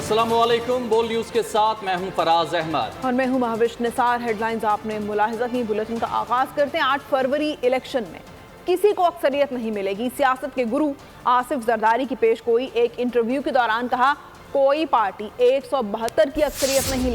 अस्सलाम वालेकुम। बोल न्यूज़ के साथ मैं हूं फराज अहमद और मैं हूं महाविश निसार। हेडलाइंस आपने मुलाहिजा की। बुलेटिन का आगाज करते हैं। 8 फरवरी इलेक्शन में किसी को अक्सरियत नहीं मिलेगी। सियासत के गुरु आसिफ जरदारी की पेशगोई। एक इंटरव्यू के दौरान कहा, कोई पार्टी 172 की अक्सरियत नहीं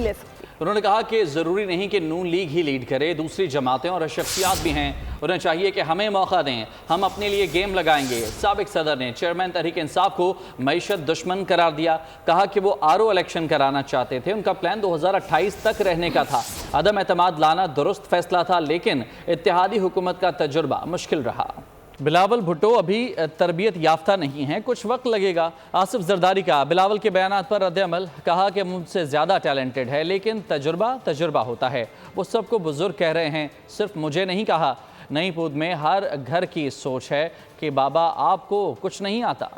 ले सकती। उन्होंने कहा कि ज़रूरी नहीं कि नून लीग ही लीड करे, दूसरी जमातें और शख्सियात भी हैं, उन्हें चाहिए कि हमें मौका दें, हम अपने लिए गेम लगाएंगे। साबिक सदर ने चेयरमैन तहरीक इंसाफ को मईशत दुश्मन करार दिया। कहा कि वो आरओ इलेक्शन कराना चाहते थे, उनका प्लान 2028 तक रहने का था। अदम एतमाद लाना दुरुस्त फैसला था, लेकिन इत्तेहादी हुकूमत का तजुर्बा मुश्किल रहा। बिलावल भुट्टो अभी तरबियत याफ्ता नहीं है, कुछ वक्त लगेगा। आसिफ जरदारी का बिलावल के बयानात पर रद्द-ए-अमल। कहा कि मुझसे ज़्यादा टैलेंटेड है, लेकिन तजुर्बा होता है। वो सबको बुजुर्ग कह रहे हैं, सिर्फ मुझे नहीं कहा। नई पूद में हर घर की सोच है कि बाबा आपको कुछ नहीं आता।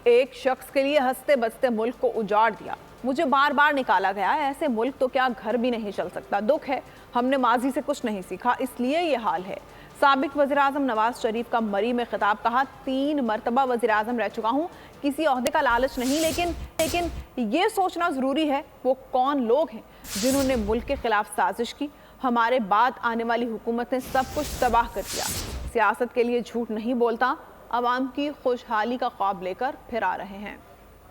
एक शख्स के लिए हंसते बसते मुल्क को उजाड़ दिया, मुझे बार बार निकाला गया। ऐसे मुल्क तो क्या घर भी नहीं चल सकता। दुख है, हमने माजी से कुछ नहीं सीखा, इसलिए ये हाल है। साबिक वज़ीर-ए-आज़म नवाज शरीफ का मरी में खिताब। कहा, 3 मरतबा वज़ीर-ए-आज़म रह चुका हूँ, किसी ओहदे का लालच नहीं, लेकिन ये सोचना ज़रूरी है वो कौन लोग हैं जिन्होंने मुल्क के खिलाफ साजिश की। हमारे बाद आने वाली हुकूमत ने सब कुछ तबाह कर दिया। सियासत के लिए झूठ नहीं बोलता, अवाम की खुशहाली का ख्वाब लेकर फिर आ रहे हैं।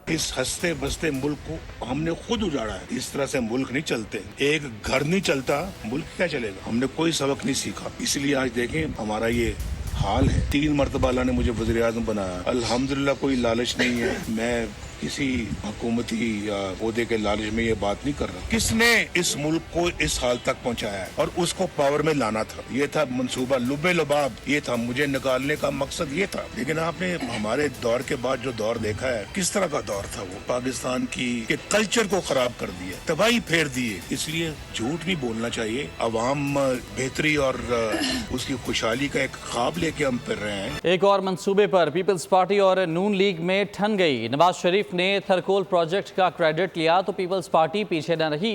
इस हंसते बसते मुल्क को हमने खुद उजाड़ा है। इस तरह से मुल्क नहीं चलते। एक घर नहीं चलता, मुल्क क्या चलेगा। हमने कोई सबक नहीं सीखा, इसलिए आज देखें हमारा ये हाल है। 3 मरतबा अल्लाह ने मुझे वज़ीर आज़म बनाया। अल्हम्दुलिल्लाह कोई लालच नहीं है, मैं किसी हुकूमती या ओहदे के लालच में ये बात नहीं कर रहा। किसने इस मुल्क को इस हाल तक पहुंचाया है और उसको पावर में लाना था, ये था मंसूबा लुबे लुबाब, ये था मुझे निकालने का मकसद ये था। लेकिन आपने हमारे दौर के बाद जो दौर देखा है, किस तरह का दौर था वो। पाकिस्तान की के कल्चर को खराब कर दिया, तबाही फेर दिए। इसलिए झूठ नहीं बोलना चाहिए। अवाम बेहतरी और उसकी खुशहाली का एक ख्वाब लेके हम फिर रहे हैं। एक और मंसूबे पर पीपल्स पार्टी और नून लीग में ठन गई। नवाज शरीफ ने थरकोल प्रोजेक्ट का क्रेडिट लिया तो पीपल्स पार्टी पीछे न रही।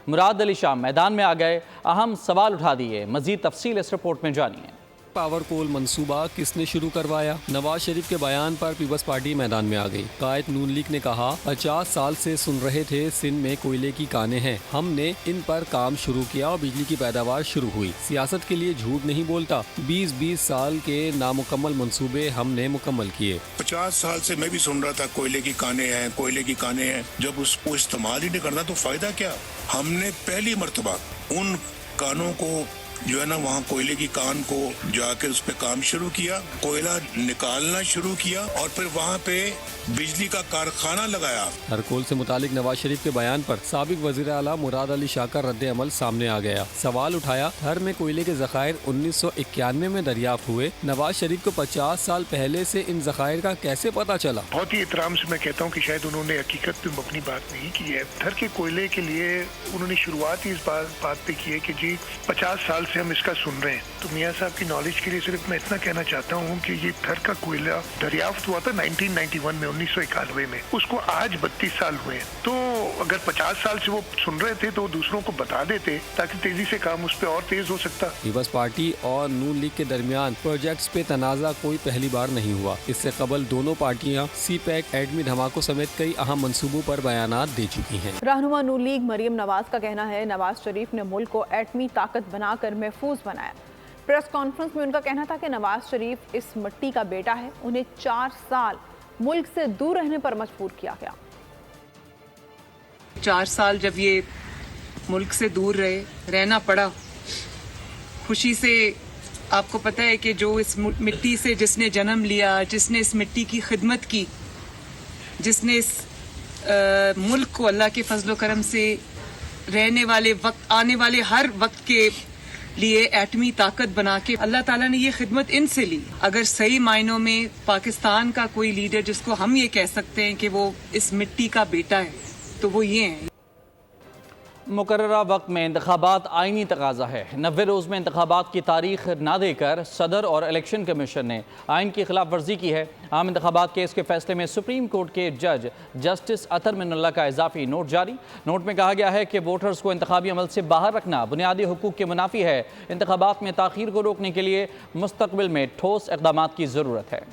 मुराद अली शाह मैदान में आ गए, अहम सवाल उठा दिए। मजीद तफसील इस रिपोर्ट में जानिए। पावर कोल मंसूबा किसने शुरू करवाया? नवाज शरीफ के बयान पर पीपल्स पार्टी मैदान में आ गई। कायद नून लीग ने कहा, 50 साल से सुन रहे थे सिंध में कोयले की कानें हैं, हमने इन पर काम शुरू किया और बिजली की पैदावार शुरू हुई। सियासत के लिए झूठ नहीं बोलता। 20-20 साल के नामुकम्मल मंसूबे हमने मुकम्मल किए। 50 साल से मैं भी सुन रहा था कोयले की कानें हैं, कोयले की कानें हैं। जब उसको इस्तेमाल ही नहीं करना तो फायदा क्या? हमने पहली मर्तबा उन कानों को जो है ना, वहाँ कोयले की कान को जाकर उस पे काम शुरू किया, कोयला निकालना शुरू किया और फिर वहाँ पे बिजली का कारखाना लगाया। थरकोल से मुतालिक नवाज शरीफ के बयान पर साबिक वजीर आला मुराद अली शाह का रद्द-ए-अमल सामने आ गया। सवाल उठाया, थर में कोयले के जखायर 1991 में दरियाफ्त हुए। नवाज शरीफ को 50 साल पहले से इन जखायर का कैसे पता चला? बहुत ही एहतराम से मैं कहता हूँ कि शायद उन्होंने हकीकत में अपनी बात नहीं की है। थर के कोयले के लिए उन्होंने शुरुआत ही इस बात पे की है कि जी 50 साल से हम इसका सुन रहे हैं। तो मियाँ साहब की नॉलेज के लिए सिर्फ मैं इतना कहना चाहता हूँ कि ये थर का कोयला दरियाफ्त हुआ था 1991 में, 1991 में। उसको आज 32 साल हुए हैं। तो अगर 50 साल से वो सुन रहे थे तो दूसरों को बता देते ताकि तेजी से काम उस पर और तेज हो सकता। पीपल्स पार्टी और नून लीग के दरमियान प्रोजेक्ट्स पे तनाजा कोई पहली बार नहीं हुआ। इससे कबल दोनों पार्टियां सी-पैक, एटमी धमाकों समेत कई अहम मंसूबों पर बयानात दे चुकी हैं। रहनुमा नून लीग मरियम नवाज का कहना है, नवाज शरीफ ने मुल्क को एटमी ताकत बनाकर महफूज बनाया। प्रेस कॉन्फ्रेंस में उनका कहना था कि नवाज शरीफ इस मिट्टी का बेटा है, उन्हें 4 साल मुल्क से दूर रहने पर मजबूर किया गया। 4 साल जब ये मुल्क से दूर रहना पड़ा, खुशी से आपको पता है कि जो इस मिट्टी से जिसने जन्म लिया, जिसने इस मिट्टी की खिदमत की, जिसने इस मुल्क को अल्लाह के फजलो करम से रहने वाले वक्त, आने वाले हर वक्त के लिए एटमी ताकत बना के अल्लाह ताला ने ये खिदमत इनसे ली। अगर सही मायनों में पाकिस्तान का कोई लीडर जिसको हम ये कह सकते हैं कि वो इस मिट्टी का बेटा है, तो वो ये हैं। मुकर्ररा वक्त में इंतखाबात आईनी तकाजा है। 90 रोज़ में इंतखाबात की तारीख ना देकर सदर और इलेक्शन कमीशन ने आइन की खिलाफ वर्जी की है। आम इंतखाबात केस के फैसले में सुप्रीम कोर्ट के जज जस्टिस अतर मिनल्ला का इजाफी नोट जारी। नोट में कहा गया है कि वोटर्स को इंतखाबी अमल से बाहर रखना बुनियादी हुकूक के मुनाफी है। इंतखाबात में ताख़ीर को रोकने के लिए मुस्तक़बिल में ठोस इक़दामात की ज़रूरत है।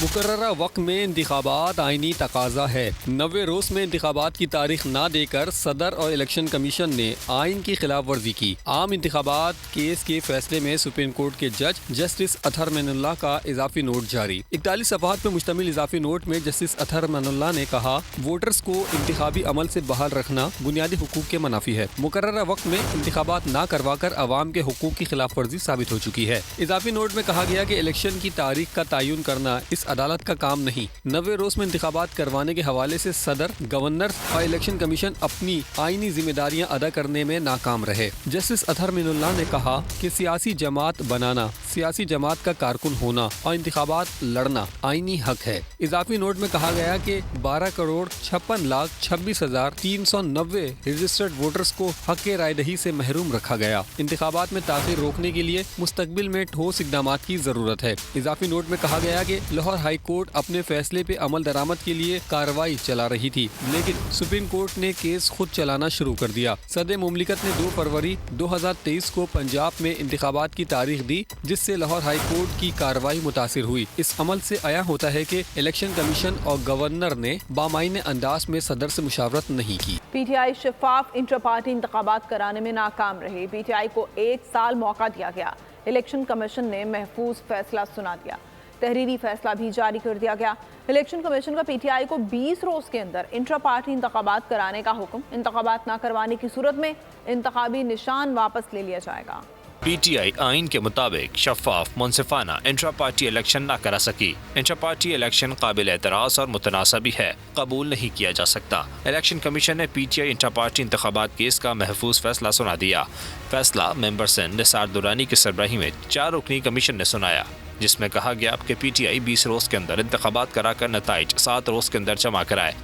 मुकर्ररा वक्त में इंतखाबात आईनी तकाजा है। 90 रोज में इंतखाबात की तारीख ना देकर सदर और इलेक्शन कमीशन ने आइन की खिलाफ वर्जी की। आम इंतखाबात केस के फैसले में सुप्रीम कोर्ट के जज जस्टिस अतहर मैनुल्लाह का इजाफी नोट जारी। 41 सफ़हात पर मुश्तमिल इजाफी नोट में जस्टिस अतहर मैनुल्लाह ने कहा, वोटर्स को इंतखाबी अमल से बहाल रखना बुनियादी हुकूक के मुनाफी है। मुकर्ररा वक्त में इंतखाबात ना करवा कर अवाम के हुकूक की खिलाफ वर्जी साबित हो चुकी है। इजाफी नोट में कहा गया कि इलेक्शन की तारीख का तयन करना इस अदालत का काम नहीं। 90 रोज में इंतखाबात करवाने के हवाले से सदर, गवर्नर और इलेक्शन कमीशन अपनी आईनी जिम्मेदारियां अदा करने में नाकाम रहे। जस्टिस अतहर मैनुल्लाह ने कहा कि सियासी जमात बनाना, सियासी जमात का कारकुन होना और इंतखाबात लड़ना आईनी हक है। इजाफी नोट में कहा गया कि 12,56,26,390 रजिस्टर्ड वोटर्स को हक के रायदही से महरूम रखा गया। इंतखाबात में ताख़ीर रोकने के लिए मुस्तकबिल में ठोस इक़दामात की जरूरत है। इजाफी नोट में कहा गया कि लाहौर हाई कोर्ट अपने फैसले पे अमल दरामद के लिए कार्रवाई चला रही थी, लेकिन सुप्रीम कोर्ट ने केस खुद चलाना शुरू कर दिया। सदर मुमलिकत ने 2 फरवरी 2023 को पंजाब में इंतखाबात की तारीख दी, जिससे लाहौर हाई कोर्ट की कार्रवाई मुतासिर हुई। इस अमल से आया होता है कि इलेक्शन कमीशन और गवर्नर ने बामायने अंदाज में सदर से मुशावरत नहीं की। पीटीआई शफाफ इंटर पार्टी इंतखाबात कराने में नाकाम रही। पीटीआई को 1 साल मौका दिया गया। इलेक्शन कमीशन ने महफूज फैसला सुना दिया। तहरीरी फैसला भी जारी कर दिया गया। इलेक्शन कमीशन का पीटीआई को 20 रोज के अंदर इंट्रा पार्टी इंतखाबात कराने का हुक्म। इंतखाबात न करवाने की सूरत में इंतखाबी निशान वापस ले लिया जाएगा। पीटीआई आइन के मुताबिक शफाफ मुनसिफाना इंट्रा पार्टी इलेक्शन न करा सकी। इंट्रा पार्टी इलेक्शन काबिल एतराज़ और मुतनासबी है, कबूल नहीं किया जा सकता। इलेक्शन कमीशन ने पीटीआई इंट्रा पार्टी इंतखाबात केस का महफूज फैसला सुना दिया। फैसला मेंबर सिंध निसार दुरानी की सरबराही में 4 रुकनी कमीशन ने सुनाया, जिसमें कहा गया कि पीटीआई 20 रोज के अंदर इंतखाबात कराकर नताइज 7 रोज के अंदर जमा कराए।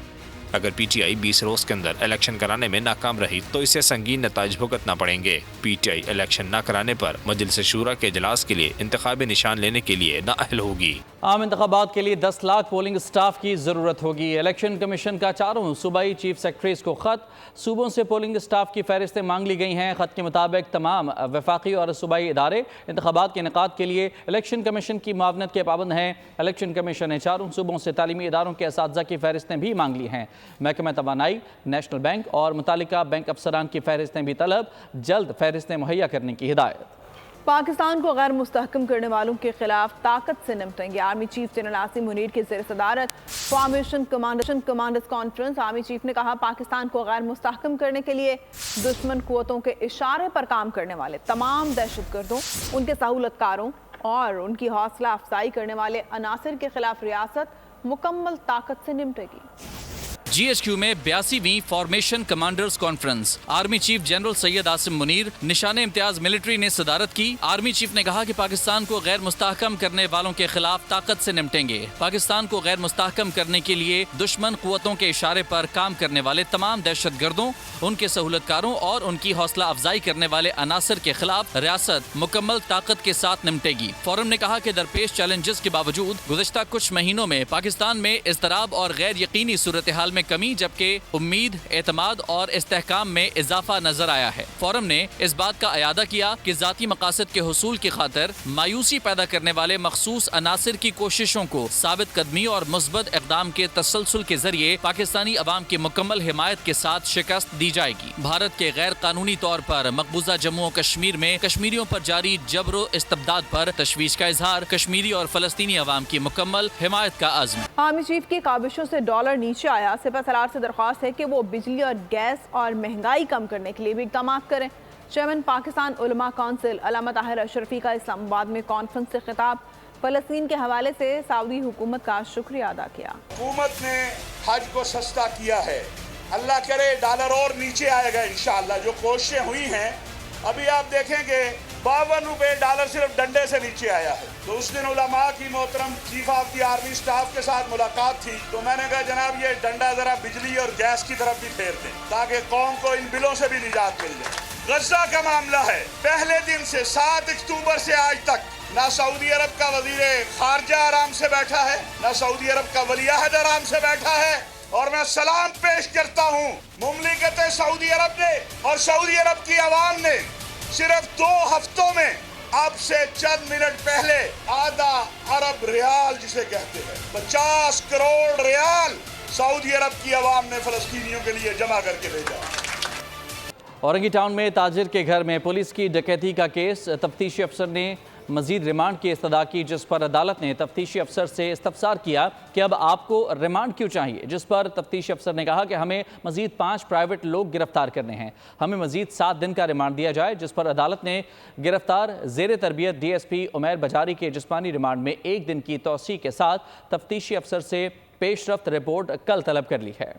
अगर पीटीआई 20 रोज के अंदर इलेक्शन कराने में नाकाम रही तो इसे संगीन नताइज भुगतना पड़ेंगे। पीटीआई इलेक्शन न कराने पर मजलिस शूरा के इजलास के लिए इंतखाबी निशान लेने के लिए नाअहल होगी। आम इंतखाबात के लिए 10 लाख पोलिंग स्टाफ की ज़रूरत होगी। इलेक्शन कमीशन का 4 सूबाई चीफ सेक्रेटरीज को ख़त। सूबों से पोलिंग स्टाफ की फहरिस्तें मांग ली गई हैं। ख़त के मुताबिक तमाम वफाकी और सूबाई इदारे इंतखाबात के इनेकाद के लिए इलेक्शन कमीशन की मुआवनत के पाबंद हैं। इलेक्शन कमीशन ने 4 सूबों से तालीमी इदारों के असातिज़ा की फहरिस्तें भी मांग ली हैं। महकमा तवानाई, नेशनल बैंक और मुतालिका बैंक अफसरान की फहरिस्तें भी तलब, जल्द फहरिस्तें मुहैया करने की हिदायत। पाकिस्तान को गैर मुस्तहकम करने वालों के खिलाफ ताकत से निपटेंगे। Army chief general Asim Munir की ज़ेर सदारत formation commanders conference. Army chief ने कहा, पाकिस्तान को गैर मुस्तहकम करने के लिए दुश्मन कुव्वतों के इशारे पर काम करने वाले तमाम दहशतगर्दों, उनके सहूलतकारों और उनकी हौसला अफजाई करने वाले अनासर के खिलाफ रियासत मुकम्मल ताकत से निपटेगी। GHQ में 82वीं formation commanders conference. Army chief general Syed Asim Munir, Nishan Imtiaz military ने सदारत की। आर्मी चीफ ने कहा कि पाकिस्तान को गैर मुस्तहकम करने वालों के खिलाफ ताकत से निपटेंगे। पाकिस्तान को गैर मुस्तहकम करने के लिए दुश्मन कुव्वतों के इशारे पर काम करने वाले तमाम दहशतगर्दों, उनके सहूलतकारों और उनकी हौसला अफजाई करने वाले अनासर के खिलाफ रियासत मुकम्मल ताकत के साथ निपटेगी। फोरम ने कहा कि दरपेश चैलेंजेस के बावजूद गुज़िश्ता कुछ महीनों में पाकिस्तान में इज़्तिराब और गैर यकीनी सूरत हाल में कमी, जबकि उम्मीद, एतमाद और इस्तेहकाम में इजाफा नजर आया है। फोरम ने इस बात का अयादा किया कि ज़ाती मकासद के हुसूल की खातिर मायूसी पैदा करने वाले मखसूस अनासिर की कोशिशों को साबित कदमी और मुस्बत इक़दाम के तसलसल के जरिए पाकिस्तानी अवाम की मुकम्मल हिमायत के साथ शिकस्त दी जाएगी। भारत के गैर कानूनी तौर पर मकबूजा जम्मू और कश्मीर में कश्मीरियों पर जारी जबरो इस्तबदाद पर तशवीश का इजहार। कश्मीरी और फलस्तीनी अवाम की मुकम्मल हिमायत का अज़्म। आर्मी चीफ की काबिशों से डॉलर नीचे आया। सिपह सलार से दरख्वास्त है कि वो बिजली और गैस और महंगाई कम करने के लिए भी इक़दाम करें। चेयरमैन पाकिस्तान उलमा काउंसिल अल्लामा ताहिर अशरफी का इस्लामाबाद में कॉन्फ्रेंस से खिताब। फ़लस्तीन के हवाले से सऊदी हुकूमत का शुक्रिया अदा किया। हुकूमत ने हज को सस्ता किया है, अल्लाह करे डॉलर और नीचे आएगा इंशाअल्लाह। जो कोशिशें हुई हैं, अभी आप देखेंगे 52 रुपये डॉलर सिर्फ डंडे से नीचे आया है। तो उस दिन उलमा की मोहतरम chief of the army staff के साथ मुलाकात थी, तो मैंने कहा जनाब ये डंडा जरा बिजली और गैस की तरफ भी फेर दें ताकि कौम को इन बिलों से भी निजात मिल जाए। गज़ा का मामला है, पहले दिन से 7 अक्टूबर से आज तक ना सऊदी अरब का वजीर खारजा आराम से बैठा है, ना सऊदी अरब का वलीअहद आराम से बैठा है। और मैं सलाम पेश करता हूँ मुमलिकत सऊदी अरब ने और सऊदी अरब की आवाम ने सिर्फ 2 हफ्तों में अब से चंद मिनट पहले आधा अरब रियाल जिसे कहते हैं 50 करोड़ रियाल सऊदी अरब की आवाम ने फलस्तीनियों के लिए जमा करके भेजा। औरंगी टाउन में ताजिर के घर में पुलिस की डकैती का केस, तफ्तीशी अफसर ने मजीद रिमांड की इस्तदा की, जिस पर अदालत ने तफ्तीशी अफसर से इस्तफसार किया कि अब आपको रिमांड क्यों चाहिए, जिस पर तफ्तीशी अफसर ने कहा कि हमें मजीद 5 प्राइवेट लोग गिरफ्तार करने हैं, हमें मजीद 7 दिन का रिमांड दिया जाए, जिस पर अदालत ने गिरफ्तार ज़ेर तरबियत DSP उमैर बजारी के जिस्मानी रिमांड में 1 दिन की तौसीह के साथ तफ्तीशी अफसर से पेशरफ्त रिपोर्ट कल तलब कर ली है।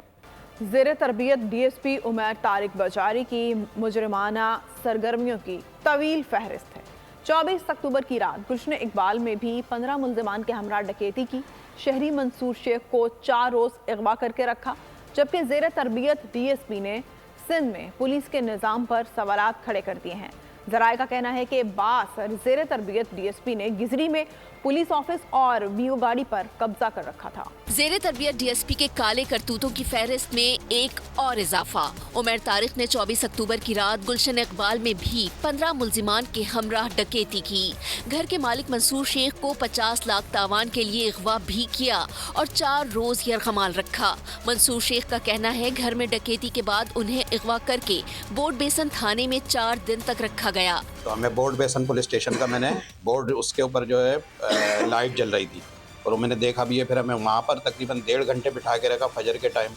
ज़ेर तरबियत DSP उमैर तारिक बजारी की मुजरिमाना सरगर्मियों की तवील फहरिस्त है। 24 अक्टूबर की रात गुलशन इकबाल में भी 15 मुल्ज़िमान के हमरा डकैती की। शहरी मंसूर शेख को 4 रोज़ अगवा करके रखा, जबकि ज़ेर तरबियत DSP ने सिंध में पुलिस के निज़ाम पर सवालात खड़े कर दिए हैं। ज़राए का कहना है कि बासर ज़ेर तरबियत DSP ने गिजरी में पुलिस ऑफिस और वीओ गाड़ी पर कब्जा कर रखा था। ज़ेर तरबियत DSP के काले करतूतों की फहरिस्त में एक और इजाफा। उमैर तारिक ने 24 अक्टूबर की रात गुलशन इकबाल में भी 15 मुल्जिमान के हमराह डकैती की। घर के मालिक मंसूर शेख को 50 लाख तावान के लिए अगवा भी किया और 4 रोज यरगमाल रखा। मंसूर शेख का कहना है घर में डकैती के बाद उन्हें अगवा करके बोर्ड बेसन थाने में 4 दिन तक रखा गया। तो हमें बोर्ड बेसन पुलिस स्टेशन का मैंने बोर्ड उसके ऊपर जो है लाइट जल रही थी और वो मैंने देखा भी है। फिर हमें वहाँ पर तकरीबन 1.5 घंटे बिठा के रखा फजर के टाइम।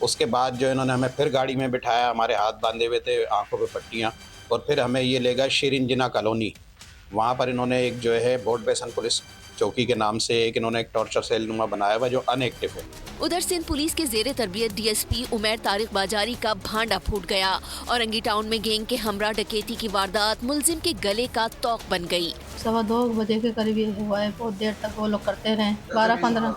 उसके बाद जो इन्होंने हमें फिर गाड़ी में बिठाया, हमारे हाथ बांधे हुए थे, आंखों पे पट्टियाँ, और फिर हमें ये ले गए शीरिन जिना कॉलोनी। वहाँ पर इन्होंने एक जो है बोर्ड बेसन पुलिस चौकी के नाम से इन्होंने एक टॉर्चर सेल नुमा बनाया हुआ जो अनएक्टिव है। उधर सिंध पुलिस के ज़ेर तरबियत DSP उमैर तारिक बाजारी का भांडा फूट गया। औरंगी टाउन में गैंग के हमरा डकैती की वारदात मुलजिम के गले का तौक बन गई। 2:15 बजे के करीब ये हुआ है। बहुत देर तक वो लोग करते रहे, 12-15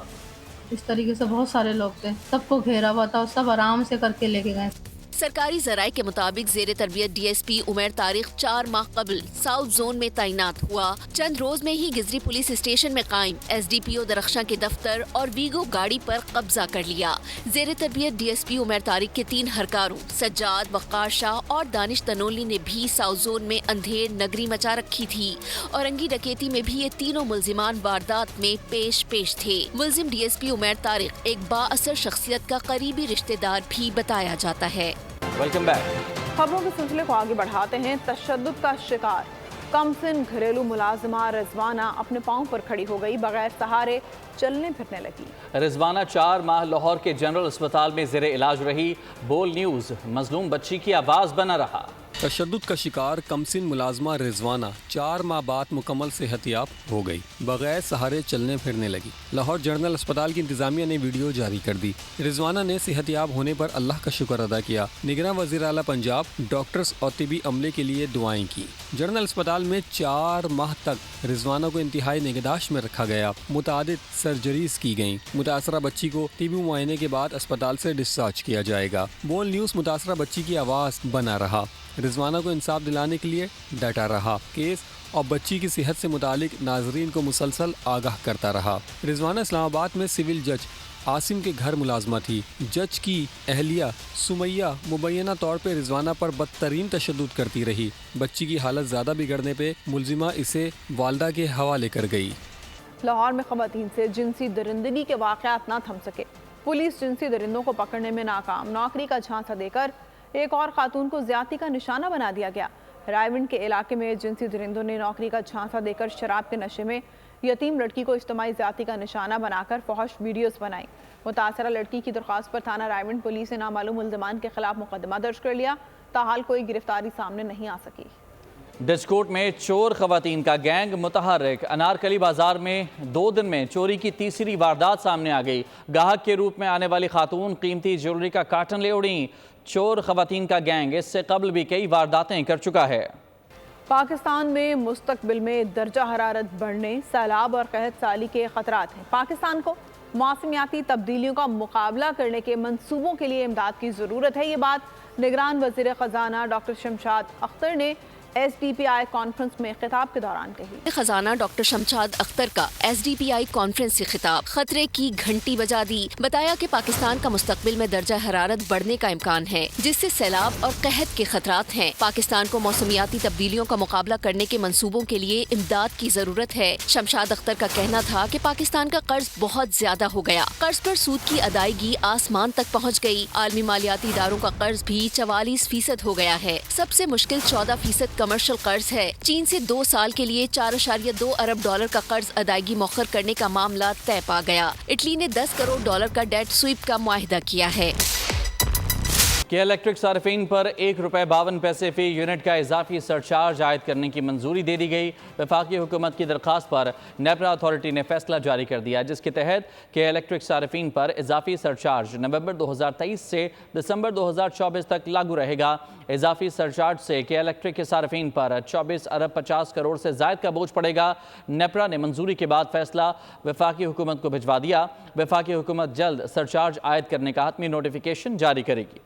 इस तरीके से बहुत सारे लोग थे, सबको घेरा हुआ था और सब आराम से करके लेके गए। सरकारी ज़राए के मुताबिक ज़ेर तरबियत DSP उमैर तारिक 4 माह कबल साउथ जोन में तैनात हुआ। चंद रोज में ही गिजरी पुलिस स्टेशन में कायम SDPO दरख्शां के दफ्तर और वीगो गाड़ी पर कब्जा कर लिया। ज़ेर तरबियत DSP उमैर तारिक के 3 हरकारों सज्जाद, वक़ार शाह और दानिश तनोली ने भी साउथ जोन में अंधेर नगरी मचा रखी थी। औरंगी डकैती में भी ये तीनों मुल्जिमान वारदात में पेश थे। मुल्जिम DSP उमैर तारिक एक बाअसर शख्सियत का करीबी रिश्तेदार भी बताया जाता है। Welcome back. खबरों के सिलसिले को आगे बढ़ाते हैं। तशद्दुद का शिकार कमसिन घरेलू मुलाजिमा रिजवाना अपने पाँव पर खड़ी हो गई, बगैर सहारे चलने फिरने लगी। रिजवाना 4 माह लाहौर के जनरल अस्पताल में ज़ेरे इलाज रही। बोल न्यूज़ मजलूम बच्ची की आवाज़ बना रहा। तशद्दुद का शिकार कमसिन मुलाजमा रिजवाना 4 माह बाद मुकम्मल सेहतियाब हो गई, बगैर सहारे चलने फिरने लगी। लाहौर जनरल अस्पताल की इंतजामिया ने वीडियो जारी कर दी। रिजवाना ने सेहतियाब होने पर अल्लाह का शुक्र अदा किया। निगरान वज़ीर आला पंजाब डॉक्टर्स और तिबी अमले के लिए दुआएं की। जनरल अस्पताल में 4 माह तक रिजवाना को इंतहाई निगहदाश्त में रखा गया। मुतादिद सर्जरीज की गयी। मुतासरा बच्ची को तिबी मुआयने के बाद अस्पताल से डिस्चार्ज किया जाएगा। बोल न्यूज़ मुतासरा बच्ची की आवाज़ बना रहा। रिजवाना को इंसाफ दिलाने के लिए डटा रहा। केस और बच्ची की सेहत से मुतालिक नाजरीन को मुसलसल आगाह करता रहा। रिजवाना इस्लामाबाद में सिविल जज आसिम के घर मुलाजमा थी। जज की अहलिया सुमैया मुबैना तौर पर रिजवाना पर बदतरीन तशद्दुद करती रही। बच्ची की हालत ज़्यादा बिगड़ने पे मुलजिमा इसे वालदा के हवाले कर गई। लाहौर में ख़वातीन से जिनसी दरिंदगी के वाक़यात न थम सके। पुलिस जिनसी दरिंदों को पकड़ने में नाकाम। नौकरी का झांसा देकर एक और खातून को ज्यादती का निशाना बना दिया गया। रायविंड के इलाके में जिनसी दरिंदों ने नौकरी का झांसा देकर शराब के नशे में यतीम लड़की को इज्तिमाई ज्यादती का निशाना बनाकर फहश वीडियोस बनाई। मुतासरा लड़की की दरख्वास्त पर थाना रायविंड पुलिस ने नामालूम मुल्ज़िमान के खिलाफ मुकदमा दर्ज कर लिया। ताहाल कोई गिरफ्तारी सामने नहीं आ सकी। डिस्कोट में चोर खवातीन का गैंग मुतहर्रिक। अनारकली बाजार में 2 दिन में चोरी की तीसरी वारदात सामने आ गई। गाहक के रूप में आने वाली खातून कीमती ज्वेलरी का कार्टन ले उड़ी। चोर खवातीन का गैंग इससे कबल भी कई वारदातें कर चुका है। पाकिस्तान में मुस्तकबिल में दर्जा हरारत बढ़ने, सैलाब और कहत साली के खतरात हैं। पाकिस्तान को मौसमियाती तब्दीलियों का मुकाबला करने के मंसूबों के लिए इमदाद की ज़रूरत है। ये बात निगरान वज़ीर ख़जाना डॉक्टर शमशाद अख्तर ने SDPI کانفرنس میں خطاب کے دوران کہی۔ خزانہ ڈاکٹر شمشاد اختر کا SDPI کانفرنس سے خطاب، خطرے کی گھنٹی بجا دی، بتایا کہ پاکستان کا مستقبل میں درجہ حرارت بڑھنے کا امکان ہے جس سے سیلاب اور قحط کے خطرات ہیں۔ پاکستان کو موسمیاتی تبدیلیوں کا مقابلہ کرنے کے منصوبوں کے لیے امداد کی ضرورت ہے۔ شمشاد اختر کا کہنا تھا کہ پاکستان کا قرض بہت زیادہ ہو گیا، قرض پر سود کی ادائیگی آسمان تک پہنچ گئی، عالمی مالیاتی اداروں کا قرض بھی 44% ہو گیا ہے، سب سے مشکل 14% کمرشل قرض ہے۔ چین سے 2 سال کے لیے $4.2 ارب کا قرض ادائیگی مؤخر کرنے کا معاملہ طے پا گیا۔ اٹلی نے $10 کروڑ کا ڈیٹ سویپ کا معاہدہ کیا ہے۔ کہ الیکٹرک صارفین پر ₹1.52 فی یونٹ کا اضافی سرچارج عائد کرنے کی منظوری دے دی گئی۔ وفاقی حکومت کی درخواست پر نیپرا اتھارٹی نے فیصلہ جاری کر دیا جس کے تحت کہ الیکٹرک صارفین پر اضافی سرچارج نومبر 2023 سے دسمبر 2024 تک لاگو رہے گا۔ اضافی سرچارج سے کہ الیکٹرک کے صارفین پر 24 ارب 50 کروڑ سے زائد کا بوجھ پڑے گا۔ نیپرا نے منظوری کے بعد فیصلہ وفاقی حکومت کو بھجوا دیا۔ وفاقی حکومت جلد سرچارج عائد کرنے کا حتمی نوٹیفیکیشن جاری کرے گی۔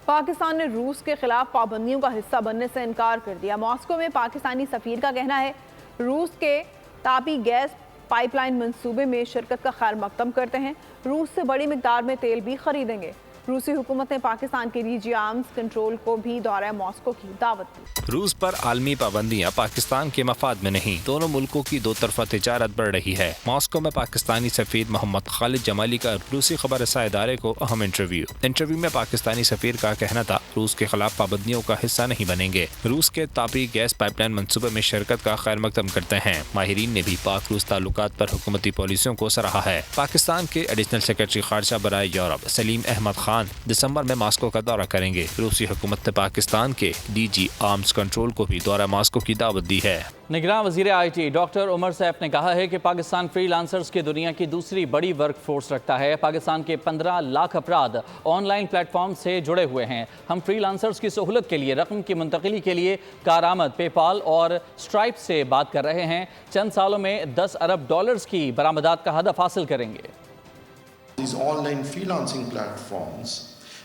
پاکستان نے روس کے خلاف پابندیوں کا حصہ بننے سے انکار کر دیا۔ ماسکو میں پاکستانی سفیر کا کہنا ہے روس کے تاپی گیس پائپ لائن منصوبے میں شرکت کا خیر مقدم کرتے ہیں، روس سے بڑی مقدار میں تیل بھی خریدیں گے۔ روسی حکومت نے پاکستان کے ڈی جی آرمز کنٹرول کو بھی دورہ ماسکو کی دعوت دی۔ روس پر عالمی پابندیاں پاکستان کے مفاد میں نہیں، دونوں ملکوں کی دو طرفہ تجارت بڑھ رہی ہے۔ ماسکو میں پاکستانی سفیر محمد خالد جمالی کا روسی خبر رساں ادارے کو اہم انٹرویو میں پاکستانی سفیر کا کہنا تھا روس کے خلاف پابندیوں کا حصہ نہیں بنیں گے، روس کے تاپی گیس پائپ لائن منصوبے میں شرکت کا خیر مقدم کرتے ہیں۔ ماہرین نے بھی پاک روس تعلقات پر حکومتی پالیسیوں کو سراہا ہے۔ پاکستان کے ایڈیشنل سیکرٹری خارجہ برائے یورپ سلیم احمد خان دسمبر میں ماسکو کا دورہ کریں گے۔ روسی حکومت نے پاکستان کے ڈی جی آرمز کنٹرول کو بھی دورہ ماسکو کی دعوت دی ہے۔ نگراں وزیر IT ڈاکٹر عمر سیف نے کہا ہے کہ پاکستان فری لانسرز کی دنیا کی دوسری بڑی ورک فورس رکھتا ہے۔ پاکستان کے 15 لاکھ افراد آن لائن پلیٹ فارم سے جڑے ہوئے ہیں۔ ہم فری لانسرز کی سہولت کے لیے رقم کی منتقلی کے لیے کارآمد پے پال اور اسٹرائپ سے بات کر رہے ہیں، چند سالوں میں $10 ارب کی برآمدات کا ہدف حاصل کریں گے۔ These online freelancing platforms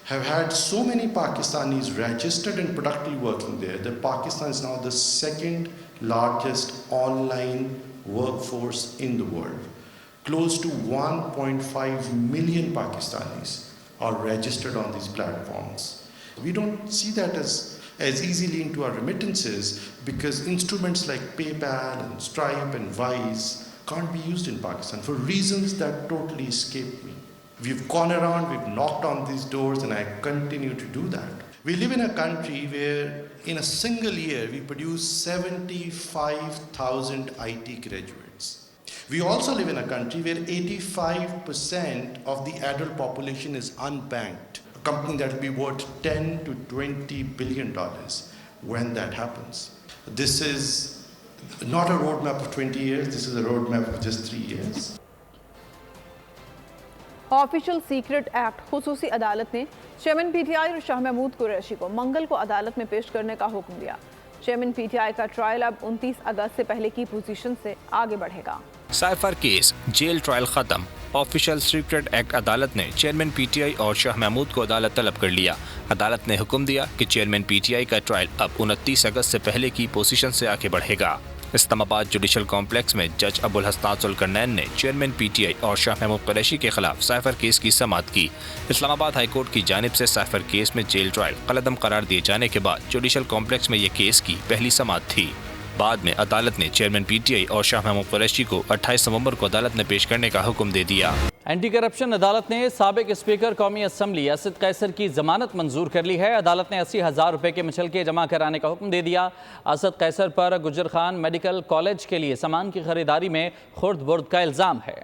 have had so many Pakistanis registered and productively working there that Pakistan is now the second largest online workforce in the world. Close to 1.5 million Pakistanis are registered on these platforms. We don't see that as easily into our remittances because instruments like PayPal and Stripe and Wise can't be used in Pakistan for reasons that totally escape me. We've gone around, we've knocked on these doors, and I continue to do that. We live in a country where in a single year we produce 75,000 IT graduates. We also live in a country where 85% of the adult population is unbanked, a company that will be worth $10 to $20 billion when that happens. This is not a roadmap of 20 years, this is a roadmap of just 3 years. Official secret act خصوصی عدالت نے chairman PTI اور شاہ محمود قریشی کو منگل کو عدالت میں پیش کرنے کا حکم دیا۔ چیئرمین PTI کا ٹرائل اب 29 اگست سے پہلے کی پوزیشن سے آگے بڑھے گا۔ سائفر کیس جیل ٹرائل ختم، آفیشل سیکرٹ ایکٹ عدالت نے چیئرمین PTI اور شاہ محمود کو عدالت طلب کر لیا۔ عدالت نے حکم دیا کہ چیئرمین PTI کا ٹرائل اب 29 اگست سے پہلے کی پوزیشن سے آگے بڑھے گا۔ اسلام آباد جوڈیشل کمپلیکس میں جج ابوالحسنات ذوالقرنین نے چیئرمین PTI اور شاہ محمود قریشی کے خلاف سائفر کیس کی سماعت کی۔ اسلام آباد ہائی کورٹ کی جانب سے سائفر کیس میں جیل ٹرائل قلعدم قرار دیے جانے کے بعد جوڈیشل کمپلیکس میں یہ کیس کی پہلی سماعت تھی۔ بعد میں عدالت نے چیئرمین PTI اور شاہ محمود قریشی کو 28 نومبر کو عدالت میں پیش کرنے کا حکم دے دیا۔ اینٹی کرپشن عدالت نے سابق اسپیکر قومی اسمبلی اسد قیصر کی ضمانت منظور کر لی ہے۔ عدالت نے 80,000 کے مچلکے جمع کرانے کا حکم دے دیا۔ اسد قیصر پر گجر خان میڈیکل کالج کے لیے سامان کی خریداری میں خرد برد کا الزام ہے۔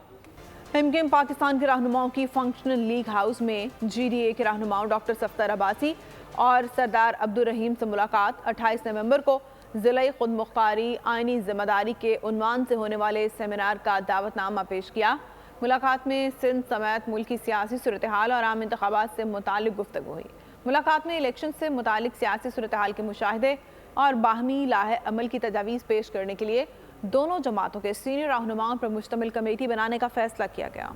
MKM پاکستان کے رہنماؤں کی فنکشنل لیگ ہاؤس میں GDA کے رہنماؤں ڈاکٹر صفدر عباسی اور سردار عبدالرحیم سے ملاقات 28 نومبر کو ضلع خود مختاری آئینی ذمہ داری کے عنوان سے ہونے والے سیمینار کا دعوت نامہ پیش کیا۔ ملاقات میں سندھ سمیت ملکی سیاسی صورتحال اور عام انتخابات سے متعلق گفتگو ہوئی۔ ملاقات میں الیکشن سے متعلق سیاسی صورتحال کے مشاہدے اور باہمی لاہ عمل کی تجاویز پیش کرنے کے لیے دونوں جماعتوں کے سینئر رہنماؤں پر مشتمل کمیٹی بنانے کا فیصلہ کیا گیا۔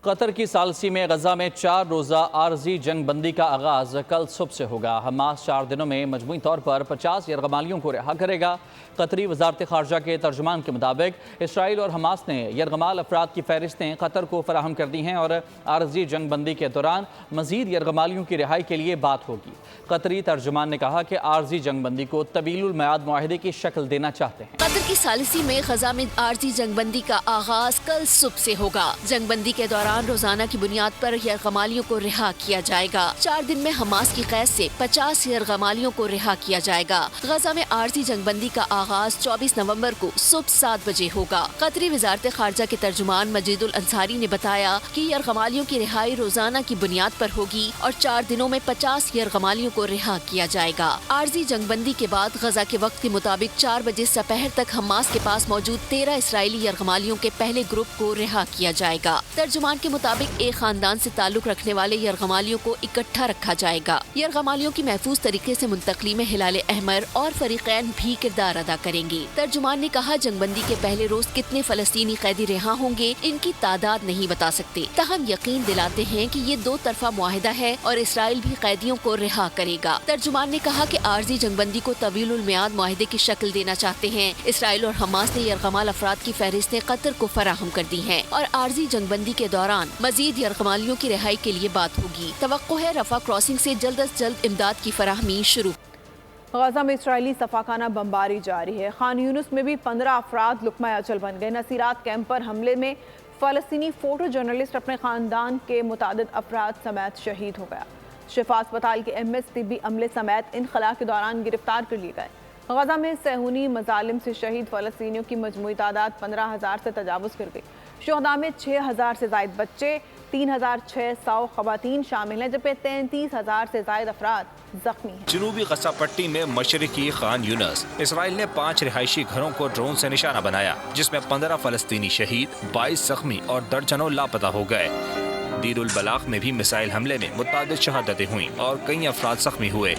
قطر کی ثالثی میں غزہ میں 4 روزہ عارضی جنگ بندی کا آغاز کل صبح سے ہوگا۔ حماس 4 دنوں میں مجموعی طور پر 50 یرغمالیوں کو رہا کرے گا۔ قطری وزارت خارجہ کے ترجمان کے مطابق اسرائیل اور حماس نے یرغمال افراد کی فہرستیں قطر کو فراہم کر دی ہیں اور عارضی جنگ بندی کے دوران مزید یرغمالیوں کی رہائی کے لیے بات ہوگی۔ قطری ترجمان نے کہا کہ عارضی جنگ بندی کو طویل المیعاد معاہدے کی شکل دینا چاہتے ہیں۔ قطر کی ثالثی میں غزہ میں عارضی جنگ بندی کا آغاز کل صبح سے ہوگا۔ جنگ بندی کے دوران روزانہ کی بنیاد پر یرغمالیوں کو رہا کیا جائے گا۔ 4 دن میں حماس کی قید سے 50 یرغمالیوں کو رہا کیا جائے گا۔ غزہ میں عارضی جنگ بندی کا آغاز 24 نومبر کو صبح 7 بجے ہوگا۔ قطری وزارت خارجہ کے ترجمان مجید الانصاری نے بتایا کہ یرغمالیوں کی رہائی روزانہ کی بنیاد پر ہوگی اور 4 دنوں میں 50 یرغمالیوں کو رہا کیا جائے گا۔ عارضی جنگ بندی کے بعد غزہ کے وقت کے مطابق 4 بجے سپہر تک حماس کے پاس موجود 13 اسرائیلی یرغمالیوں کے پہلے گروپ کو رہا کیا جائے گا۔ ترجمان کے مطابق ایک خاندان سے تعلق رکھنے والے یرغمالیوں کو اکٹھا رکھا جائے گا۔ یرغمالیوں کی محفوظ طریقے سے منتقلی میں ہلال احمر اور فریقین بھی کردار ادا کریں گے۔ ترجمان نے کہا جنگ بندی کے پہلے روز کتنے فلسطینی قیدی رہا ہوں گے ان کی تعداد نہیں بتا سکتے، تاہم یقین دلاتے ہیں کہ یہ 2 طرفہ معاہدہ ہے اور اسرائیل بھی قیدیوں کو رہا کرے گا۔ ترجمان نے کہا کہ عارضی جنگ بندی کو طویل المیعاد معاہدے کی شکل دینا چاہتے ہیں۔ اسرائیل اور حماس نے یرغمال افراد کی فہرستیں قطر کو فراہم کر دی ہیں اور عارضی جنگ بندی کے دوران مزید یرغمالیوں کی رہائی کے لیے بات ہوگی۔ توقع ہے رفح کراسنگ سے جلد از جلد امداد کی فراہمی شروع۔ غزہ میں اسرائیلی صفاقانہ بمباری جاری ہے۔ خان یونس میں بھی 15 افراد لقمہ اجل بن گئے۔ نصیرات کیمپ پر حملے میں فلسطینی فوٹو جرنلسٹ اپنے خاندان کے متعدد افراد سمیت شہید ہو گیا۔ شفا اسپتال کے MS طبی عملے سمیت انخلاء کے دوران گرفتار کر لیے گئے۔ غزہ میں صہیونی مظالم سے شہید فلسطینیوں کی مجموعی تعداد 15,000 سے تجاوز کر گئی۔ شہداء میں 6,000 سے زائد بچے، 3,600 خواتین شامل ہیں، جبکہ 33,000 سے زائد افراد زخمی ہیں۔ جنوبی غزہ پٹی میں مشرقی خان یونس اسرائیل نے 5 رہائشی گھروں کو ڈرون سے نشانہ بنایا، جس میں 15 فلسطینی شہید، 22 زخمی اور درجنوں لاپتہ ہو گئے۔ دیر البلاغ میں بھی میزائل حملے میں متعدد شہادتیں ہوئیں اور کئی افراد زخمی ہوئے۔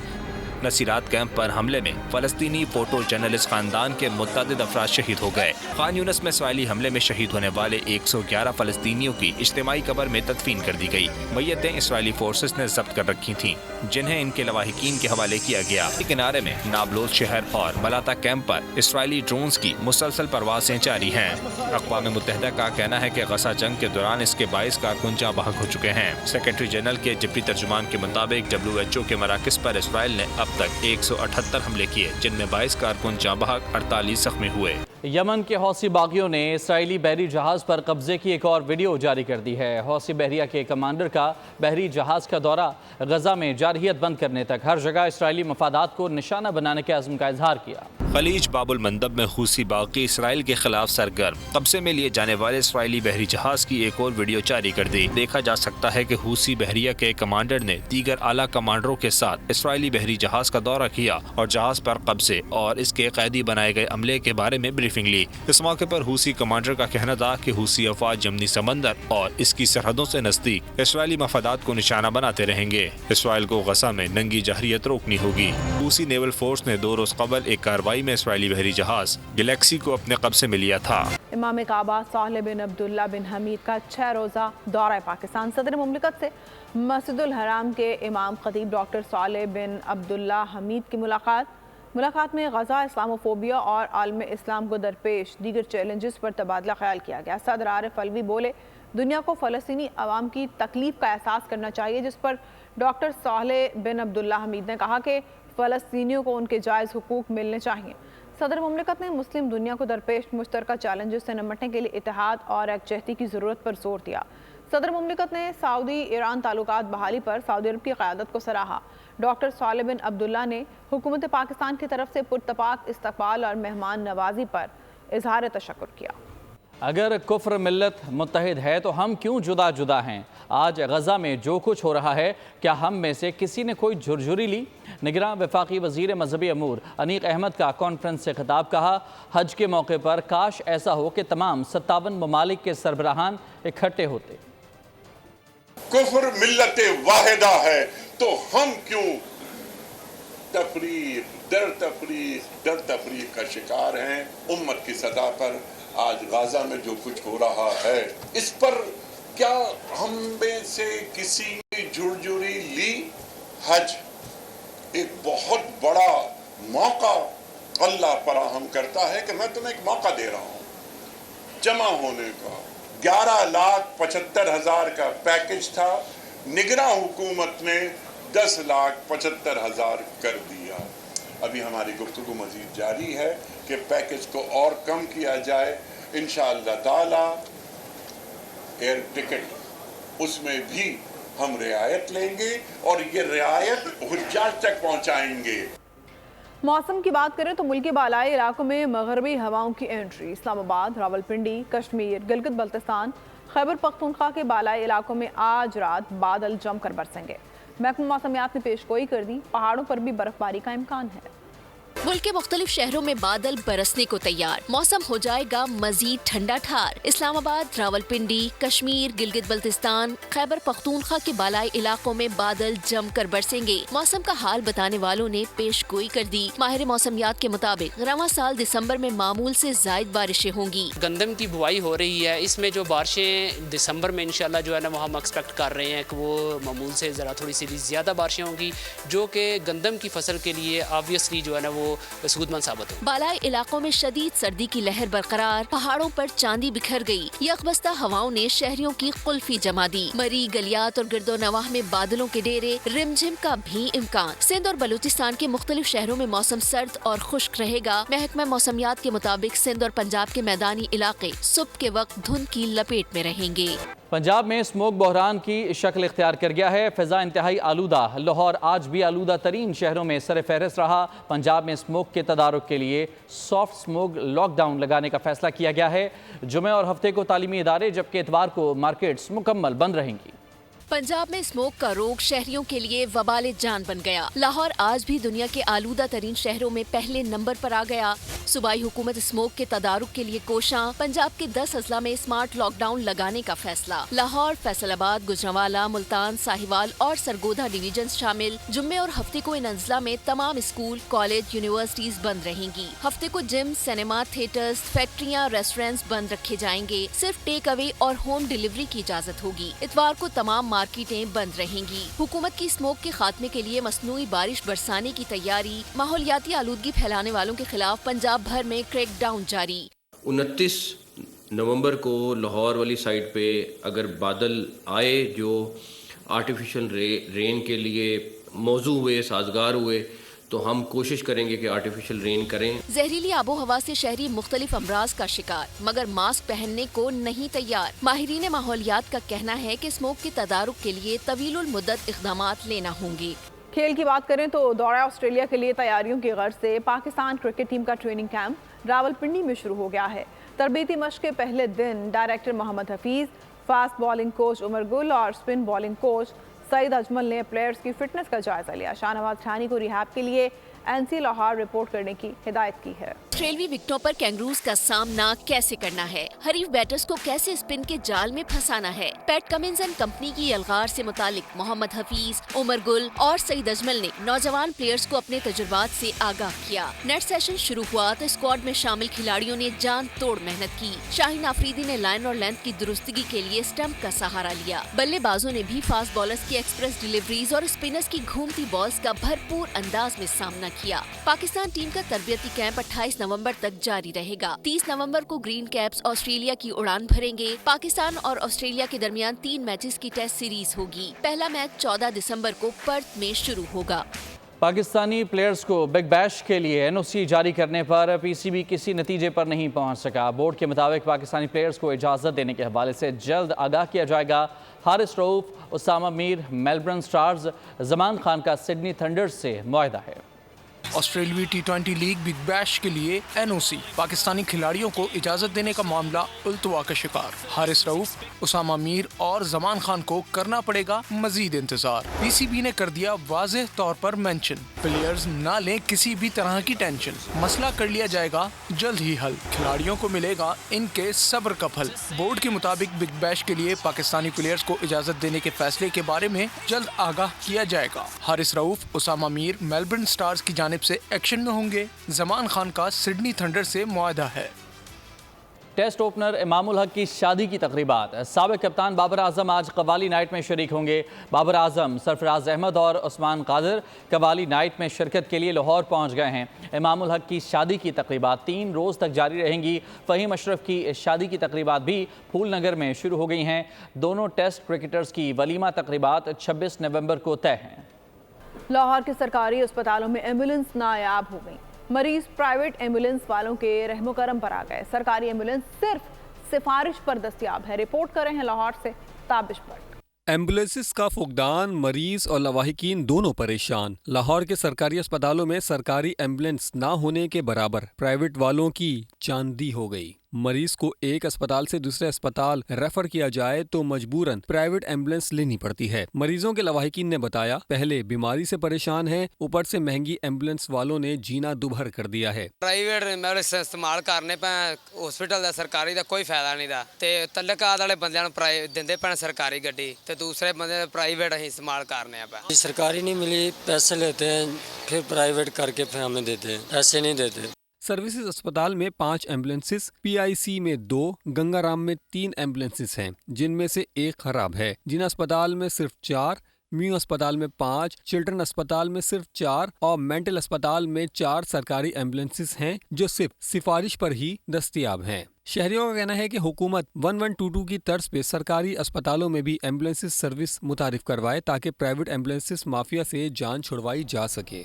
نصیرات کیمپ پر حملے میں فلسطینی فوٹو جرنلسٹ خاندان کے متعدد افراد شہید ہو گئے۔ خان یونس میں اسرائیلی حملے میں شہید ہونے والے 111 فلسطینیوں کی اجتماعی قبر میں تدفین کر دی گئی۔ میتیں اسرائیلی فورسز نے ضبط کر رکھی تھیں، جنہیں ان کے لواحقین کے حوالے کیا گیا۔ کنارے میں نابلوز شہر اور ملاتا کیمپ پر اسرائیلی ڈرونز کی مسلسل پروازیں جاری ہیں۔ اقوام متحدہ کا کہنا ہے کہ غزہ جنگ کے دوران اس کے 22 کارکن جاں بحق ہو چکے ہیں۔ سیکرٹری جنرل کے ڈپٹی ترجمان کے مطابق WHO کے مراکز پر اسرائیل نے اب تک 178 حملے کیے، جن میں 22 کارکن جاں بحق، 48 زخمی ہوئے۔ یمن کے حوثی باغیوں نے اسرائیلی بحری جہاز پر قبضے کی ایک اور ویڈیو جاری کر دی ہے۔ حوثی بحریہ کے کمانڈر کا بحری جہاز کا دورہ غزہ میں جارحیت بند کرنے تک ہر جگہ اسرائیلی مفادات کو نشانہ بنانے کے عزم کا اظہار کیا۔ خلیج باب المندب میں حوثی باغی اسرائیل کے خلاف سرگرم، قبضے میں لیے جانے والے اسرائیلی بحری جہاز کی ایک اور ویڈیو جاری کر دی۔ دیکھا جا سکتا ہے کہ حوثی بحریہ کے کمانڈر نے دیگر اعلیٰ کمانڈروں کے ساتھ اسرائیلی بحری جہاز کا دورہ کیا اور جہاز پر قبضے اور اس کے قیدی بنائے گئے عملے کے بارے میں بریفنگ لی۔ اس موقع پر حوثی کمانڈر کا کہنا تھا کہ حوثی افواج یمنی سمندر اور اس کی سرحدوں سے نزدیک اسرائیلی مفادات کو نشانہ بناتے رہیں گے۔ اسرائیل کو غزہ میں ننگی جارحیت روکنی ہوگی۔ حوثی نیول فورس نے 2 روز قبل ایک کارروائی میں اسرائیلی بحری جہاز گلیکسی کو اپنے قبضے میں لیا تھا۔ امام کعبہ صالح بن عبداللہ بن حمید کا 6 روزہ دورہ پاکستان۔ صدر مملکت سے مسجد الحرام کے امام خطیب ڈاکٹر صالح بن عبداللہ حمید کی ملاقات میں غزہ، اسلاموفوبیا اور عالم اسلام کو درپیش دیگر چیلنجز پر تبادلہ خیال کیا گیا۔ صدر عارف علوی بولے، دنیا کو فلسطینی عوام کی تکلیف کا احساس کرنا چاہیے، جس پر ڈاکٹر صالح بن عبداللہ حمید نے کہا کہ فلسطینیوں کو ان کے جائز حقوق ملنے چاہئیں۔ صدر مملکت نے مسلم دنیا کو درپیش مشترکہ چیلنجز سے نمٹنے کے لیے اتحاد اور یکجہتی کی ضرورت پر زور دیا۔ صدر مملکت نے سعودی ایران تعلقات بحالی پر سعودی عرب کی قیادت کو سراہا۔ ڈاکٹر صالح بن عبداللہ نے حکومت پاکستان کی طرف سے پرتپاک استقبال اور مہمان نوازی پر اظہار تشکر کیا۔ اگر کفر ملت متحد ہے تو ہم کیوں جدا جدا ہیں؟ آج غزہ میں جو کچھ ہو رہا ہے، کیا ہم میں سے کسی نے کوئی جھرجھری لی؟ نگراں وفاقی وزیر مذہبی امور انیق احمد کا کانفرنس سے خطاب، کہا حج کے موقع پر کاش ایسا ہو کہ تمام 57 ممالک کے سربراہان اکٹھے ہوتے۔ کفر ملت واحدہ ہے تو ہم کیوں تفریق در تفریق کا شکار ہیں؟ امت کی سطح پر آج غزہ میں جو کچھ ہو رہا ہے اس پر क्या हम में से किसी ने जुड़जुड़ी ली? हज एक बहुत बड़ा मौका अल्लाह फराहम करता है कि मैं तुम्हें एक मौका दे रहा हूँ जमा होने का। 11,75,000 का पैकेज था, निगरां हुकूमत ने 10,75,000 कर दिया। अभी हमारी गुफ्तगू मजीद जारी है कि पैकेज को और कम किया जाए इंशाअल्लाह ताला। एयर टिकट उसमें भी हम रियायत लेंगे और ये रियायत हुज्जाज तक पहुंचाएंगे। मौसम की बात करें तो मुल्क के बालाई इलाकों में मगरबी हवाओं की एंट्री। इस्लामाबाद, रावलपिंडी, कश्मीर, गिलगित बल्तिस्तान, खैबर पख्तूनख्वा के बालाई इलाकों में आज रात बादल जमकर बरसेंगे। महकमा मौसमियात ने पेशगोई कर दी, पहाड़ों पर भी बर्फबारी का इम्कान है। मुल्क के मुख्तलिफ शहरों में बादल बरसने को तैयार, मौसम हो जाएगा मजीद ठंडा ठार। इस्लामाबाद, रावलपिंडी, कश्मीर, गिलगित बल्तिस्तान, खैबर पख्तूनख्वा के बालाई इलाकों में बादल जमकर बरसेंगे। मौसम का हाल बताने वालों ने पेशगोई कर दी। माहिर मौसमियात के मुताबिक रवां साल दिसंबर में मामूल से जायद बारिशें होंगी। गंदम की बुआई हो रही है, इसमें जो बारिशें दिसंबर में इंशाल्लाह जो है ना वो हम एक्सपेक्ट कर रहे हैं कि वो मामूल से ज़रा थोड़ी सी ज़्यादा बारिशें होंगी, जो कि गंदम की फसल के लिए ऑब्वियसली जो है ना वो सूदमंद साबित हो। बालाई इलाकों में शदीद सर्दी की लहर बरकरार, पहाड़ों पर चांदी बिखर गई। यकबस्ता हवाओं ने शहरियों की कुल्फी जमा दी। मरी, गलियात और गिरदो नवाह में बादलों के डेरे, रिमझिम का भी इम्कान। सिंध और बलूचिस्तान के मुख्तलिफ शहरों में मौसम सर्द और खुश्क रहेगा। महकमा मौसमियात के मुताबिक सिंध और पंजाब के मैदानी इलाके सुबह के वक्त धुंध की लपेट में रहेंगे। पंजाब में स्मोक बहरान की शक्ल इख्तियार कर गया है। फिजा इंतहाई आलूदा। लाहौर आज भी आलूदा तरीन शहरों में सर फहरिस्त रहा। पंजाब में स्मोक के तदारुक के लिए सॉफ्ट स्मोक लॉकडाउन लगाने का फैसला किया गया है। जुमे और हफ्ते को तालीमी इदारे, जबकि इतवार को मार्केट्स मुकम्मल बंद रहेंगी। पंजाब में स्मोक का रोग शहरियों के लिए वबाले जान बन गया। लाहौर आज भी दुनिया के आलूदा तरीन शहरों में पहले नंबर पर आ गया। सूबाई हुकूमत स्मोक के तदारुक के लिए कोशां। पंजाब के 10 अजला में स्मार्ट लॉकडाउन लगाने का फैसला। लाहौर, फैसलाबाद, गुजरांवाला, मुल्तान, साहिवाल और सरगोधा डिवीजन शामिल। जुम्मे और हफ्ते को इन अजला में तमाम स्कूल, कॉलेज, यूनिवर्सिटीज बंद रहेंगी। हफ्ते को जिम, सिनेमा, थिएटर्स, फैक्ट्रियाँ, रेस्टोरेंट्स बंद रखे जाएंगे। सिर्फ टेक अवे और होम डिलीवरी की इजाजत होगी। इतवार को तमाम मार्केटें बंद रहेंगी। हुकूमत की स्मोक के खात्मे के लिए मसनूई बारिश बरसाने की तैयारी। माहौलियाती आलूदगी फैलाने वालों के खिलाफ पंजाब भर में क्रैकडाउन जारी। 29 नवंबर को लाहौर वाली साइड पे अगर बादल आए जो आर्टिफिशियल रेन के लिए मौजू हुए, साजगार हुए, तो हम कोशिश करेंगे कि आर्टिफिशियल रेन करें। जहरीली आबो हवा से शहरी मुख्तलिफ अमराज का शिकार, मगर मास्क पहनने को नहीं तैयार। माहिरीन माहौलियात का कहना है कि स्मोक के तदारुक के लिए तवीलुल मुद्दत इक़दामात लेना होंगे। खेल की बात करें तो दौरा ऑस्ट्रेलिया के लिए तैयारियों की गर्ज से पाकिस्तान क्रिकेट टीम का ट्रेनिंग कैंप रावलपिंडी में शुरू हो गया है। तरबीती मश्क के पहले दिन director Mohammad Hafeez, fast bowling coach Umar Gul और spin bowling coach Saeed Ajmal ने प्लेयर्स की फिटनेस का जायजा लिया। शाहनवाज ठानी को रिहैब के लिए एनसी लाहौर रिपोर्ट करने की हिदायत की है। ऑस्ट्रेलवी विकेटों पर कैंगरूज का सामना कैसे करना है, हरीफ बैटर्स को कैसे स्पिन के जाल में फंसाना है। पैट कमिंस एंड कंपनी की यलगार से मुतालिक मोहम्मद हफीज, उमर गुल और सईद अजमल ने नौजवान प्लेयर्स को अपने तजुर्बात से आगाह किया। नेट सेशन शुरू हुआ तो स्क्वाड में शामिल खिलाड़ियों ने जान तोड़ मेहनत की। शाहीन आफरीदी ने लाइन और लेंथ की दुरुस्तगी के लिए स्टंप का सहारा लिया। बल्लेबाजों ने भी फास्ट बॉलर्स की एक्सप्रेस डिलीवरीज और स्पिनर्स की घूमती बॉल्स का भरपूर अंदाज में सामना किया। पाकिस्तान टीम का तरबियती कैंप 28 नवंबर तक जारी रहेगा। 30 नवंबर को ग्रीन कैप्स ऑस्ट्रेलिया की उड़ान भरेंगे। पाकिस्तान और ऑस्ट्रेलिया के दरमियान 3 मैचेस की टेस्ट सीरीज होगी। पहला मैच 14 दिसंबर को पर्थ में शुरू होगा। पाकिस्तानी प्लेयर्स को बिग बैश के लिए एनओसी जारी करने पर पीसीबी किसी नतीजे पर नहीं पहुंच सका। बोर्ड के मुताबिक पाकिस्तानी प्लेयर्स को इजाज़त देने के हवाले से जल्द आगाह किया जाएगा। हारिस रऊफ, उसामा मीर मेलबर्न स्टार्स, जमान खान का सिडनी थंडर्स से मुआहदा है। ऑस्ट्रेलियाई T20 लीग बिग बैश के लिए एनओसी, पाकिस्तानी खिलाड़ियों को इजाजत देने का मामला उल्तवा का शिकार। हारिस रऊफ, उसामा मीर और जमान खान को करना पड़ेगा मजीद इंतजार। पीसीबी ने कर दिया वाज़ेह तौर पर मेंशन, प्लेयर्स ना लें किसी भी तरह की टेंशन, मसला कर लिया जाएगा जल्द ही हल, खिलाड़ियों को मिलेगा इनके सब्र का फल। बोर्ड के मुताबिक बिग बैश के लिए पाकिस्तानी प्लेयर्स को इजाजत देने के फैसले के बारे में जल्द आगाह किया जाएगा। हारिस रऊफ, उसामा मीर मेलबर्न स्टार्स की जानिब से एक्शन में होंगे। जमान खान का सिडनी थंडर से मुआहदा है। टेस्ट ओपनर इमाम उल हक की शादी की तकरीबात। साबिक कप्तान बाबर आजम आज कवाली नाइट में शरीक होंगे। बाबर आजम, सरफराज अहमद और उस्मान कादिर कवाली नाइट में शिरकत के लिए लाहौर पहुंच गए हैं। इमाम उल हक की शादी की तकरीबात 3 रोज़ तक जारी रहेंगी। फ़हीम अशरफ की शादी की तकरीबात भी फूल नगर में शुरू हो गई हैं। दोनों टेस्ट क्रिकेटर्स की वलीमा तकरीबात 26 नवंबर को तय हैं। लाहौर के सरकारी अस्पतालों में एम्बुलेंस नायाब हो गई। मरीज प्राइवेट एम्बुलेंस वालों के रहमो करम पर आ गए। सरकारी एम्बुलेंस सिर्फ सिफारिश पर दस्तयाब है। रिपोर्ट कर रहे हैं लाहौर से ताबिश भट्ट। एम्बुलेंसेस का फुकदान, मरीज और लवाहिकीन दोनों परेशान। लाहौर के सरकारी अस्पतालों में सरकारी एम्बुलेंस ना होने के बराबर प्राइवेट वालों की चांदी हो गई। मरीज को एक अस्पताल से दूसरे अस्पताल रेफर किया जाए तो मजबूरन प्राइवेट एम्बुलेंस लेनी पड़ती है। मरीजों के लवाहिकीन ने बताया, पहले बीमारी से परेशान है, ऊपर से महंगी एम्बुलेंस वालों ने जीना दुभर कर दिया है। प्राइवेट एम्बुलेंस इस्तेमाल करने पे हॉस्पिटल दा सरकारी दा कोई फायदा नहीं दा ते तल्लकात वाले बंदे नूं प्राइवेट दिंदे पैण सरकारी गड्डी ते दूसरे बंदे प्राइवेट ही इस्तेमाल करने पे। सरकारी नहीं मिली, पैसे लेते हैं, फिर प्राइवेट करके फिर हमें देते हैं, ऐसे नहीं देते। सर्विसेज अस्पताल में 5 एम्बुलेंसेस, PIC में 2, गंगाराम में 3 एम्बुलेंसेस हैं, जिनमें से 1 खराब है। जिन अस्पताल में सिर्फ 4, म्यू अस्पताल में 5, चिल्ड्रन अस्पताल में सिर्फ 4 और मेंटल अस्पताल में 4 सरकारी एम्बुलेंसेस हैं जो सिर्फ सिफारिश पर ही दस्तयाब हैं। शहरियों का कहना है कि हुकूमत 1122 की तर्ज पे सरकारी अस्पतालों में भी एम्बुलेंसेस सर्विस मुतारिफ करवाए ताकि प्राइवेट एम्बुलेंसेस माफिया से जान छुड़वाई जा सके।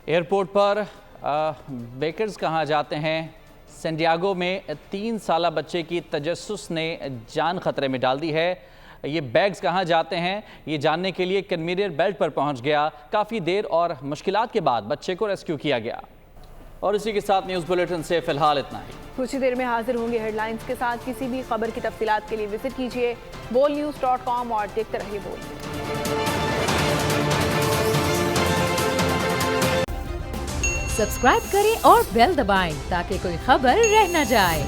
एयरपोर्ट पर बेकर्स कहाँ जाते हैं? सैंटियागो में 3 साला बच्चे की तजस्सुस ने जान खतरे में डाल दी है। ये बैग्स कहाँ जाते हैं ये जानने के लिए कन्वेयर बेल्ट पर पहुंच गया। काफ़ी देर और मुश्किलात के बाद बच्चे को रेस्क्यू किया गया। और इसी के साथ न्यूज़ बुलेटिन से फिलहाल इतना ही। कुछ ही देर में हाजिर होंगे हेडलाइंस के साथ। किसी भी खबर की तफसीलात के लिए विजिट कीजिए bolnews.com और देखते रहिए बोल। सब्सक्राइब करें और बेल दबाएं ताकि कोई खबर रह न जाए।